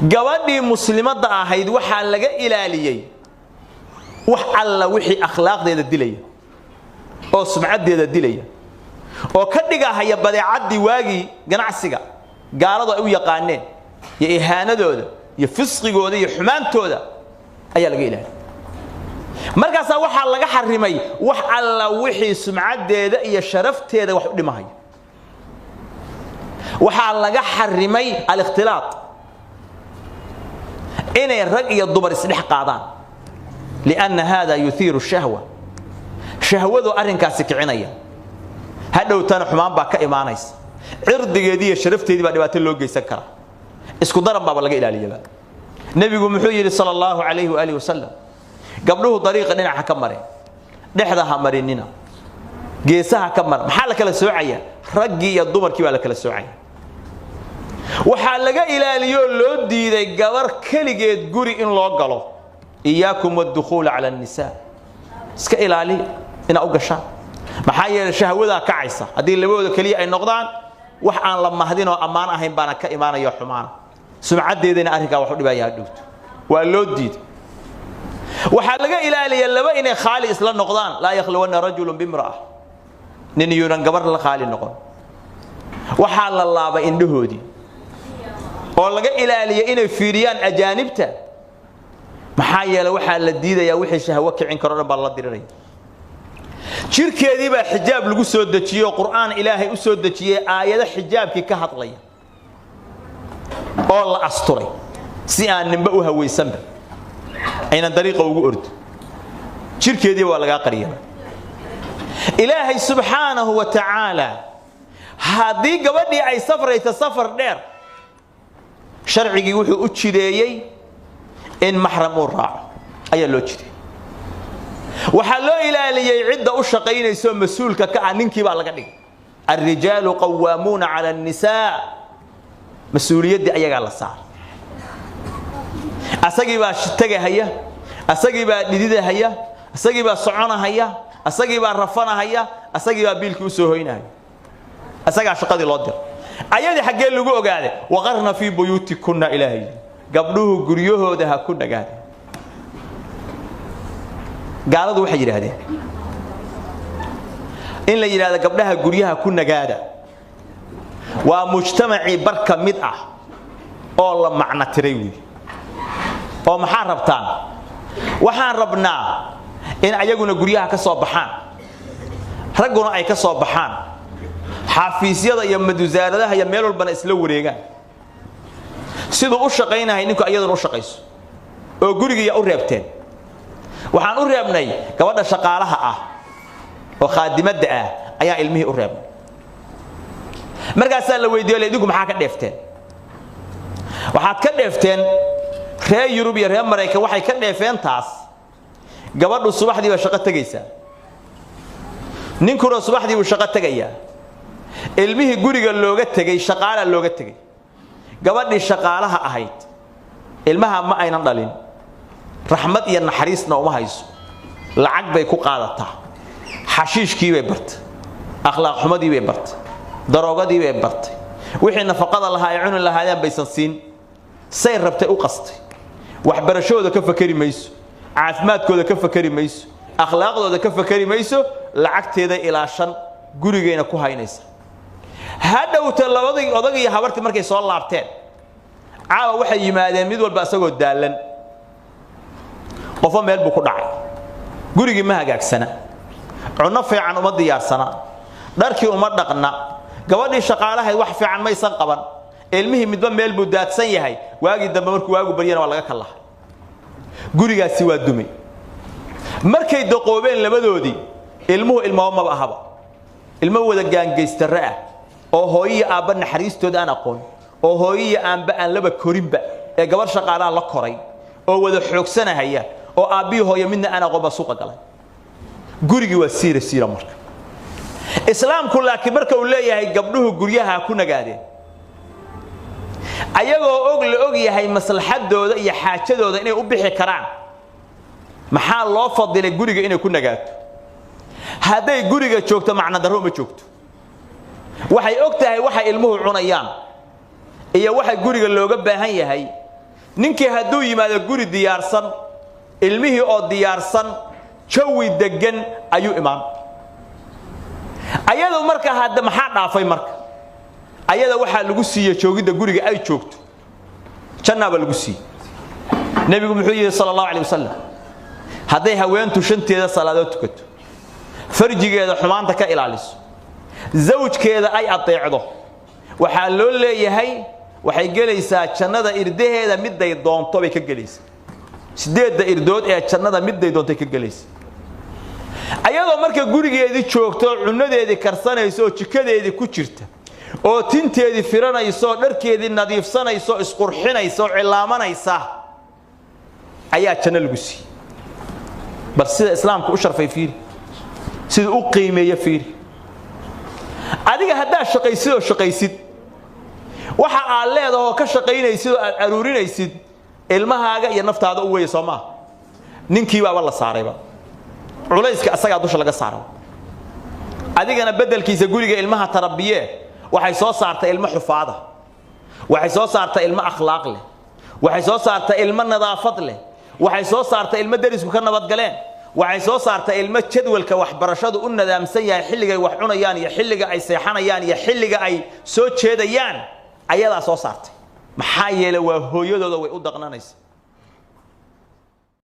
gabadhii muslimadda ahayd waxa laga ilaaliyay wax alla wixii akhlaaqdeeda dilaya oo sumcadeeda dilaya oo ka dhigahaya badeecadii waagi ganacsiga gaaladu ay u yaqaaneen iyo ihaanadooda iyo fisqigooda iyo xumaantooda ayaa laga ilaaliyay markaas waxa laga xarimay wax alla wixii sumcadeeda iyo sharafteeda wax u dhimahay waxa laga xarimay al-ikhtilaat inay rag iyo dumar isdhex qaadaan لأن هذا يثير الشهوة شهوته أرنكاس كعناية هذا وتنا حمام باك إيمانيس عرض جديد شرفته دي بعد ما تلوج يسكر اسكو ضرب بابا لقى إلى اليابان نبي محمد صلى الله عليه وآله وسلم قبله طريقة لنا حكمرين نحذها مريننا جيسها كمر محلك للسوعية رجي الضمر كيف لك للسوعية وحلقة إلى اليوم لودي ذي جوار كل جد جوري إن لاقله إياكم والدخول على النساء اسك إلى علي إن أوجشان محايا الشهوة ذا كعيسة هذه اللي بيقول كلي أي نقدان وحنا لما هدينا أمانة هم بنا كإيمان يا حمان سمعت دينا أريكا وحد بيا دوت واللودي وحلقة إلى علي اللي بين خالي إسلام نقدان لا يخلون رجل بامرأة نيجون قبر الخالي النقد وحال الله بين دهودي والله إلى علي إن فيريان أجانبته محايا لو حال الديدة يا وحي شهوك عن كرر بالله ديري شركة دي بحجاب لقو سودتشي وقرآن إلهي أسودتشي آية حجاب كي كهط لي الله أسطري سيان نبأوها ويسمى أين الطريقة وقرد شركة دي ولا قريبا إلهي سبحانه وتعالى هذه قبل أي سفر يتسافر دير شرعي يوحي أتشي إن محرم الراع أي لوجدي وحلو إلى اللي يعد أشقين يسوي مسؤول كأنك بالغني الرجال قوامون على النساء مسؤولية دي أيها على الصار أسقي باشتجه هيا أسقي بديدة هيا أسقي بصعانة هيا أسقي برفانة هيا أسقي ببيلكوسو هنا أسقي عشقة الأرض أيها حاجة اللي جو قاعدة وغرنا في بيوتكنا إلهي قبله قريه ده كنا قاعدين قالوا واحد يرى إن اللي يرى قبلها قريها كنا قاعدة ومجتمعي بركة مدعة الله معنا تريوي ومحاربتان وحاربنا إن أيقونا قريها كصباحان رجعنا أي كصباحان حافيزية يمدو زارده يميلوا البنا إسلو ريجان sidoo u shaqeynaa ininku ayadoo u shaqeyso oo guriga ya u reebteen waxaan u reebnay gabadha shaqaalaha ah oo khaadimada ah ayaa ilmihii u reebnay markaas la weydiiyay idinku maxaa ka dheefteen waxaad ka dheefteen reer Yurub iyo reer Mareykan waxay ka dheefeen taas gabadhu subaxdii waa shaqo tagaysaa ninkuna subaxdii uu shaqo tagayaa ilmihii guriga looga tagay shaqaala looga tagay gabadhii shaqaalaha ahayd ilmaha ma aynan dhalin raxmad iyo naxariisna uma hayso lacag bay ku qaadataa xashiishkii bay bartay akhlaaq xumadii bay bartay daroogadii bay bartay wixii nafaqada lahaa ay cunun lahaayeen baysan siin say rabtay u qastay waxbarashadooda ka fakari mayso caafimaadkooda ka fakari mayso akhlaaqdooda ka fakari mayso lacagteeda ilaa shan gurigeena ku haynaysa hadhowta labadii odag iyo habartii markay soo laabteen caawa waxay yimaadeen mid walba asagoo daalan qofo meel buu ku dhacay gurigii ma hagaagsana cunno fiican uma diyaarsana dharkii uma dhaqna gabadhii shaqaalahayd wax fiican ma aysan qaban ilmihii midba meel buu daadsan yahay waagi dambe markuu waagu bariyana waa laga kalahay gurigaasi waa dumay markay daqoobeen labadoodii ilmuhu ilmaha ahaba ilmo wada gaangeystare ah oo hooyiyo aabba naxariistooda aan aqoon oo hooyiyo aanba aan laba korinba ee gabar shaqaalaha la koray oo wada xoogsanahaya oo aabbiyo hooyo midna aan aqoon suuqa galay gurigi waa siira marka islaamku laakiin marka uu leeyahay gabdhuhu guryaha ku nagaadeen ayagoo la og yahay maslaxadooda iyo xaajadooda inay u bixi karaan maxaa loo fadilay guriga inay ku nagaato haday guriga joogto macna daro ma joogto waxay og tahay waxa ilmuhu cunayaan iyo waxa guriga looga baahan yahay ninkii hadduu yimaado guri diyaarsan ilmihii oo diyaarsan jawi degan ayuu imaan ayadoo marka hadda maxaa dhaafay marka ayada waxa lagu siiyay joogida guriga ay joogto jannaba lagu siiyay nabigu muxuu yiri sallallahu alayhi wasallam haday haweentu shanteeda salaadood tukato farjigeeda xumaanta ka ilaaliso zawjkeeda ay adeecdo waxa loo leeyahay waxay gelaysaa jannada irdaheeda miday doonto bay ka gelaysaa sideeda irdood ee jannada miday doonto ka gelaysaa ayadoo marka gurigeedii joogto cunadeedii karsanayso jikadeedii ku jirta oo tinteedii firanayso dharkeedii nadiifsanayso isqurxinayso cilaamanaysa ayaa janno lagu siiyay bal sida islaamku u sharfay fiiri sida u qiimeeyo fiiri adiga hadaa shaqaysid waxa aad leedahay ka shaqaynaysid oo aruurinaysid ilmahaaga iyo naftaada u weey Soomaa ninkii baa la saarayba culayska asaga dusha laga saaro adigana bedelkiisa guriga ilmaha tarabiye waxay soo saartay ilmo xufaada waxay soo saartay ilmo akhlaaq leh waxay soo saartay ilmo nadaafad leh waxay soo saartay ilmo darisku ka nabad galeen waxay soo saartay ilmo jadwalka waxbarashadu u nidaamsan yahay xilliga ay wax cunayaan iyo xilliga ay seexanayaan iyo xilliga ay soo jeedayaan ayada soo saartay maxaa yeelay waa hooyadooda way u dhaqnanaysaa